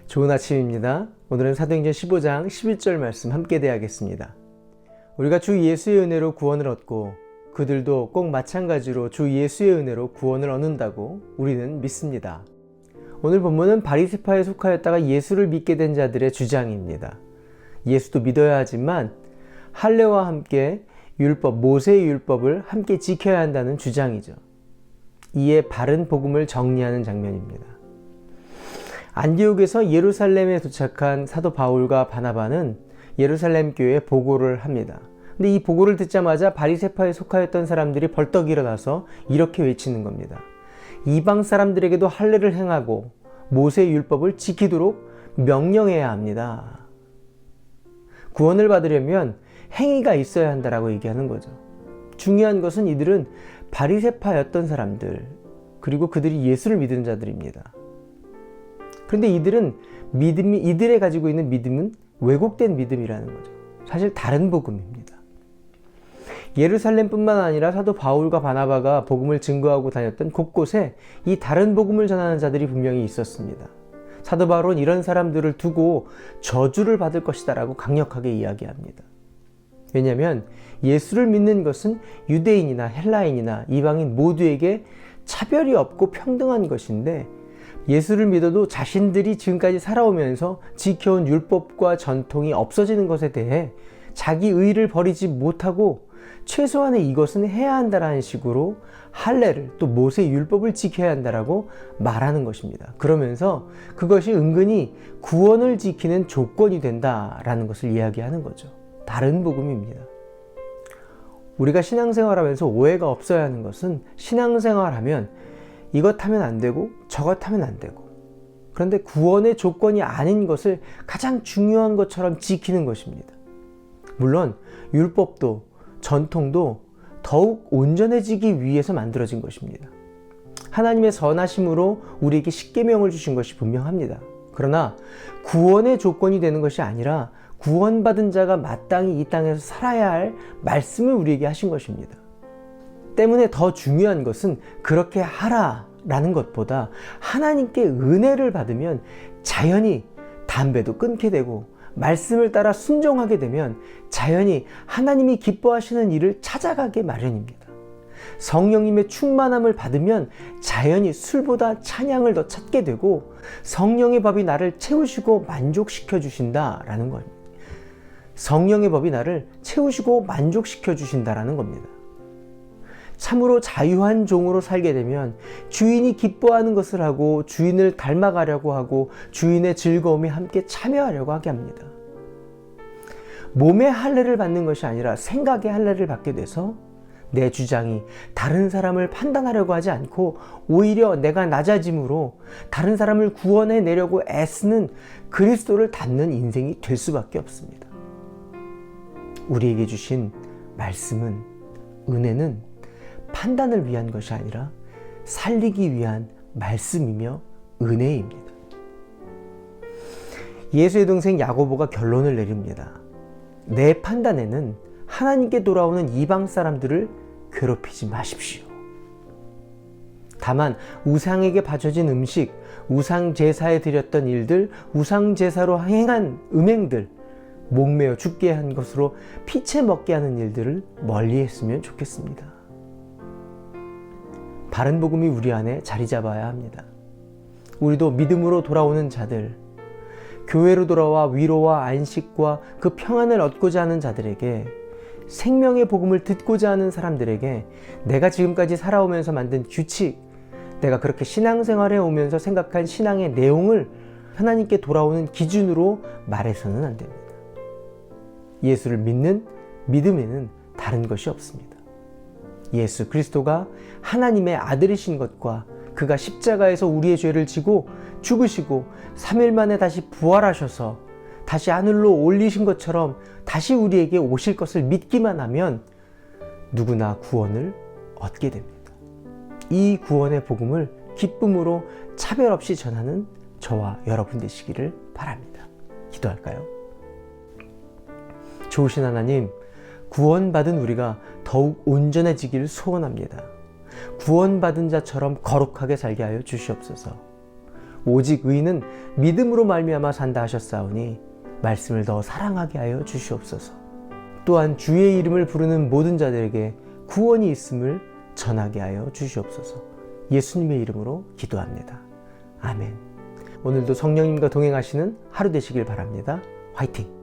좋은 아침입니다. 오늘은 사도행전 15장 11절 말씀 함께 대하겠습니다. 우리가 주 예수의 은혜로 구원을 얻고 그들도 꼭 마찬가지로 주 예수의 은혜로 구원을 얻는다고 우리는 믿습니다. 오늘 본문은 바리새파에 속하였다가 예수를 믿게 된 자들의 주장입니다. 예수도 믿어야 하지만 할례와 함께 율법, 모세의 율법을 함께 지켜야 한다는 주장이죠. 이에 바른 복음을 정리하는 장면입니다. 안디옥에서 예루살렘에 도착한 사도 바울과 바나바는 예루살렘 교회에 보고를 합니다. 근데 이 보고를 듣자마자 바리새파에 속하였던 사람들이 벌떡 일어나서 이렇게 외치는 겁니다. 이방 사람들에게도 할례를 행하고 모세의 율법을 지키도록 명령해야 합니다. 구원을 받으려면 행위가 있어야 한다라고 얘기하는 거죠. 중요한 것은 이들은 바리새파였던 사람들, 그리고 그들이 예수를 믿은 자들입니다. 그런데 이들의 가지고 있는 믿음은 왜곡된 믿음이라는 거죠. 사실 다른 복음입니다. 예루살렘뿐만 아니라 사도 바울과 바나바가 복음을 증거하고 다녔던 곳곳에 이 다른 복음을 전하는 자들이 분명히 있었습니다. 사도 바울은 이런 사람들을 두고 저주를 받을 것이다 라고 강력하게 이야기합니다. 왜냐하면 예수를 믿는 것은 유대인이나 헬라인이나 이방인 모두에게 차별이 없고 평등한 것인데, 예수를 믿어도 자신들이 지금까지 살아오면서 지켜온 율법과 전통이 없어지는 것에 대해 자기 의의를 버리지 못하고 최소한의 이것은 해야 한다라는 식으로 할례를, 또 모세의 율법을 지켜야 한다라고 말하는 것입니다. 그러면서 그것이 은근히 구원을 지키는 조건이 된다라는 것을 이야기하는 거죠. 다른 복음입니다. 우리가 신앙생활하면서 오해가 없어야 하는 것은, 신앙생활하면 이것 하면 안 되고 저것 하면 안 되고, 그런데 구원의 조건이 아닌 것을 가장 중요한 것처럼 지키는 것입니다. 물론 율법도 전통도 더욱 온전해지기 위해서 만들어진 것입니다. 하나님의 선하심으로 우리에게 십계명을 주신 것이 분명합니다. 그러나 구원의 조건이 되는 것이 아니라 구원받은 자가 마땅히 이 땅에서 살아야 할 말씀을 우리에게 하신 것입니다. 때문에 더 중요한 것은 그렇게 하라라는 것보다 하나님께 은혜를 받으면 자연히 담배도 끊게 되고, 말씀을 따라 순종하게 되면 자연히 하나님이 기뻐하시는 일을 찾아가게 마련입니다. 성령님의 충만함을 받으면 자연히 술보다 찬양을 더 찾게 되고, 성령의 법이 나를 채우시고 만족시켜 주신다라는 겁니다. 성령의 법이 나를 채우시고 만족시켜 주신다라는 겁니다. 참으로 자유한 종으로 살게 되면 주인이 기뻐하는 것을 하고, 주인을 닮아가려고 하고, 주인의 즐거움에 함께 참여하려고 하게 합니다. 몸의 할례를 받는 것이 아니라 생각의 할례를 받게 돼서 내 주장이 다른 사람을 판단하려고 하지 않고 오히려 내가 낮아짐으로 다른 사람을 구원해내려고 애쓰는 그리스도를 닮는 인생이 될 수밖에 없습니다. 우리에게 주신 말씀은, 은혜는 판단을 위한 것이 아니라 살리기 위한 말씀이며 은혜입니다. 예수의 동생 야고보가 결론을 내립니다. 내 판단에는 하나님께 돌아오는 이방 사람들을 괴롭히지 마십시오. 다만 우상에게 바쳐진 음식, 우상 제사에 드렸던 일들, 우상 제사로 행한 음행들, 목매어 죽게 한 것으로 피채 먹게 하는 일들을 멀리 했으면 좋겠습니다. 바른 복음이 우리 안에 자리 잡아야 합니다. 우리도 믿음으로 돌아오는 자들, 교회로 돌아와 위로와 안식과 그 평안을 얻고자 하는 자들에게, 생명의 복음을 듣고자 하는 사람들에게 내가 지금까지 살아오면서 만든 규칙, 내가 그렇게 신앙생활해 오면서 생각한 신앙의 내용을 하나님께 돌아오는 기준으로 말해서는 안 됩니다. 예수를 믿는 믿음에는 다른 것이 없습니다. 예수 그리스도가 하나님의 아들이신 것과 그가 십자가에서 우리의 죄를 지고 죽으시고 3일 만에 다시 부활하셔서 다시 하늘로 올리신 것처럼 다시 우리에게 오실 것을 믿기만 하면 누구나 구원을 얻게 됩니다. 이 구원의 복음을 기쁨으로 차별 없이 전하는 저와 여러분 되시기를 바랍니다. 기도할까요? 좋으신 하나님, 구원받은 우리가 더욱 온전해지기를 소원합니다. 구원받은 자처럼 거룩하게 살게 하여 주시옵소서. 오직 의인은 믿음으로 말미암아 산다 하셨사오니 말씀을 더 사랑하게 하여 주시옵소서. 또한 주의 이름을 부르는 모든 자들에게 구원이 있음을 전하게 하여 주시옵소서. 예수님의 이름으로 기도합니다. 아멘. 오늘도 성령님과 동행하시는 하루 되시길 바랍니다. 화이팅!